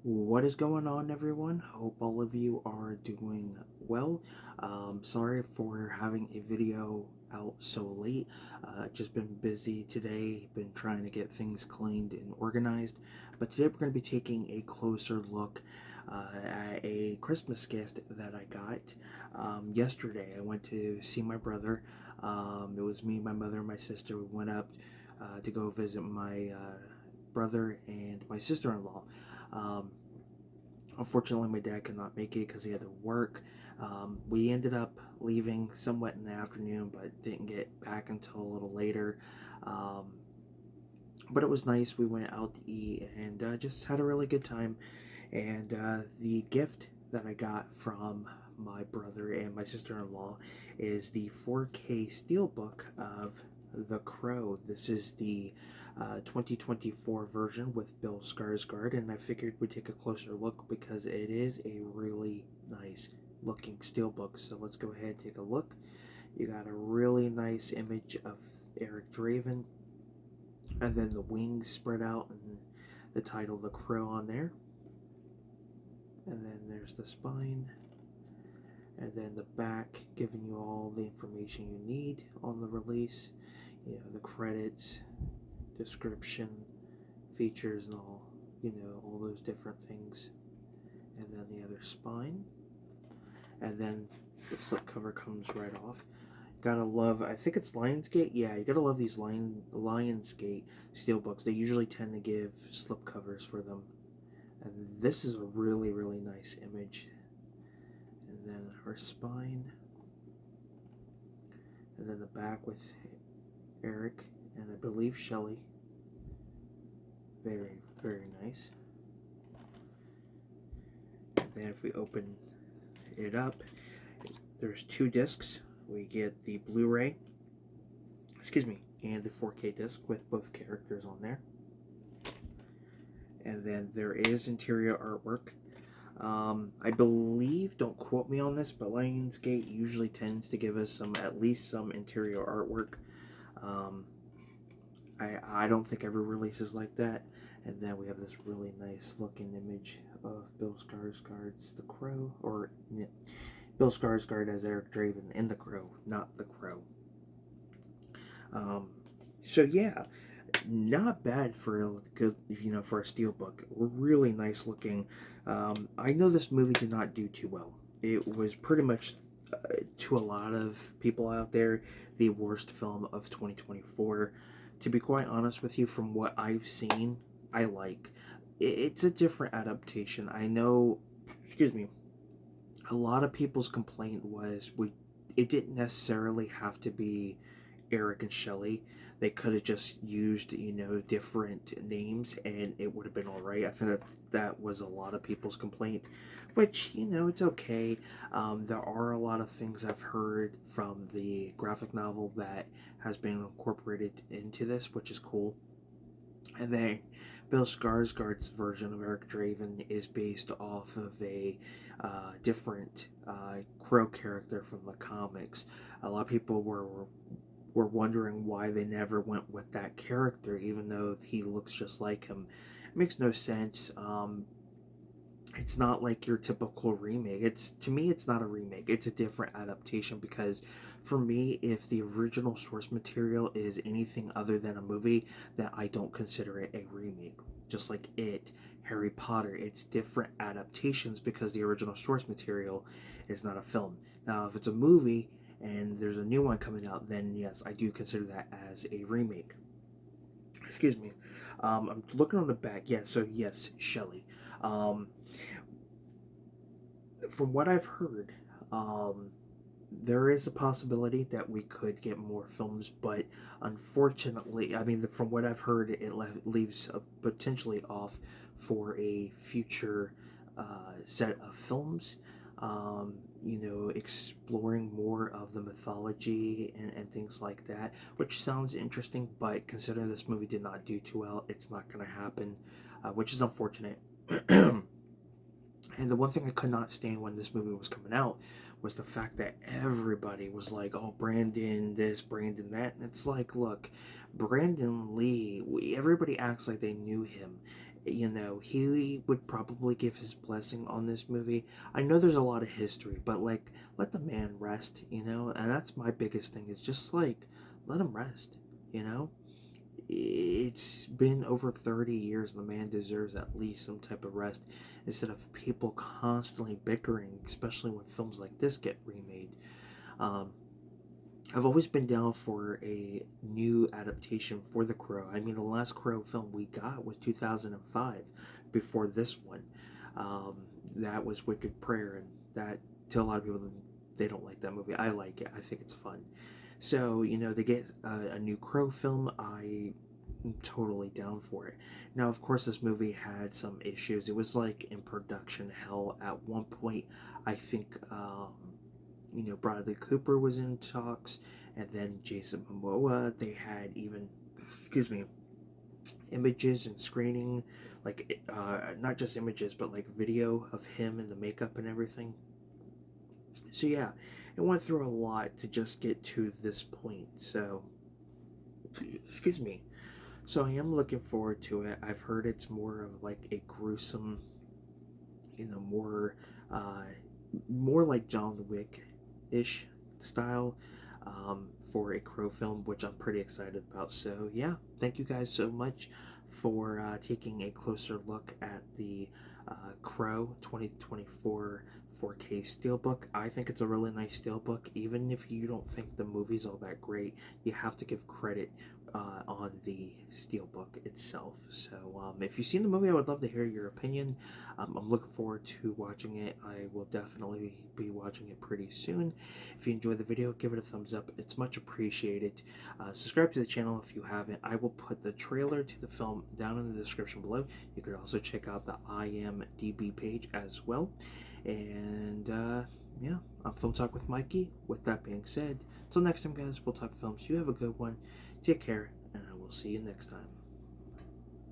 What is going on, everyone? Hope all of you are doing well. Sorry for having a video out so late. Just been busy today, been trying to get things cleaned and organized. But today we're going to be taking a closer look at a Christmas gift that I got yesterday. I went to see my brother. It was me, my mother, and my sister. We went up to go visit my brother and my sister-in-law. Um, Unfortunately, my dad could not make it because he had to work. We ended up leaving somewhat in the afternoon, but didn't get back until a little later. Um, but it was nice. We went out to eat and just had a really good time. And the gift that I got from my brother and my sister-in-law is the 4K Steelbook of The Crow. This is the 2024 version with Bill Skarsgård, and I figured we'd take a closer look because it is a really nice looking steelbook. So let's go ahead and take a look. You got a really nice image of Eric Draven, and then the wings spread out and the title The Crow on there. And then there's the spine, and then the back giving you all the information you need on the release, the credits, description, features, and all those different things. And then the other spine, and then the slipcover comes right off. Gotta love, I think it's Lionsgate. Yeah, you gotta love these Lionsgate steelbooks. They usually tend to give slipcovers for them. And this is a really, really nice image. And then her spine. And then the back with Eric and I believe Shelley. Very, very nice. And then if we open it up, there's two discs. We get the Blu-ray, and the 4K disc with both characters on there. And then there is interior artwork. I believe, don't quote me on this, but Lionsgate usually tends to give us at least some interior artwork. I don't think every release is like that. And then we have this really nice looking image of Bill Skarsgård's The Crow, or Bill Skarsgård as Eric Draven in The Crow, not The Crow. So yeah, not bad for a good, for a steelbook. Really nice looking. I know this movie did not do too well. It was pretty much, to a lot of people out there, the worst film of 2024. To be quite honest with you, from what I've seen, I like. It's a different adaptation. I know, a lot of people's complaint was it didn't necessarily have to be Eric and Shelley. They could have just used, different names and it would have been all right. I think that was a lot of people's complaint, which, it's okay. There are a lot of things I've heard from the graphic novel that has been incorporated into this, which is cool. And then Bill Skarsgård's version of Eric Draven is based off of a different Crow character from the comics. A lot of people were wondering why they never went with that character, even though he looks just like him. It makes no sense. It's not like your typical remake. To me, it's not a remake. It's a different adaptation because, for me, if the original source material is anything other than a movie, then I don't consider it a remake. Just like Harry Potter, it's different adaptations because the original source material is not a film. Now, if it's a movie and there's a new one coming out, then yes, I do consider that as a remake. Excuse me. I'm looking on the back. Yeah, so yes, Shelley. Um, from what I've heard, there is a possibility that we could get more films, but unfortunately, I mean, from what I've heard, it leaves potentially off for a future set of films. Exploring more of the mythology and things like that, which sounds interesting, but considering this movie did not do too well, it's not going to happen, which is unfortunate. And the one thing I could not stand when this movie was coming out was the fact that everybody was like, oh, Brandon this, Brandon that. And it's like, look, Brandon Lee, everybody acts like they knew him. you know, he would probably give his blessing on this movie. I know there's a lot of history, but like, let the man rest, you know? And that's my biggest thing, is just like, let him rest, you know? It's been over 30 years. The man deserves at least some type of rest instead of people constantly bickering, especially when films like this get remade. Um, I've always been down for a new adaptation for The Crow. I mean, the last Crow film we got was 2005, before this one. Um, that was Wicked Prayer, and that, to a lot of people, they don't like that movie. I like it. I think it's fun. So, you know, they get a new Crow film. I'm totally down for it. Now, of course, this movie had some issues. It was like in production hell at one point. I think, you know, Bradley Cooper was in talks, and then Jason Momoa. They had even, excuse me, images and screening, like not just images, but like video of him and the makeup and everything. So yeah, it went through a lot to just get to this point. So, excuse me. So I am looking forward to it. I've heard it's more of like a gruesome, you know, uh, more like John Wick ish style, for a Crow film, which I'm pretty excited about. So yeah, thank you guys so much for taking a closer look at the Crow 2024 4K Steelbook. I think it's a really nice Steelbook. Even if you don't think the movie's all that great, you have to give credit on the Steelbook itself. So if you've seen the movie, I would love to hear your opinion. I'm looking forward to watching it. I will definitely be watching it pretty soon. If you enjoyed the video, give it a thumbs up. It's much appreciated. Subscribe to the channel if you haven't. I will put the trailer to the film down in the description below. You could also check out the IMDb page as well. And yeah, I'm Film Talk with Mikey. With that being said, until next time, guys, we'll talk films. You have a good one. Take care, and I will see you next time.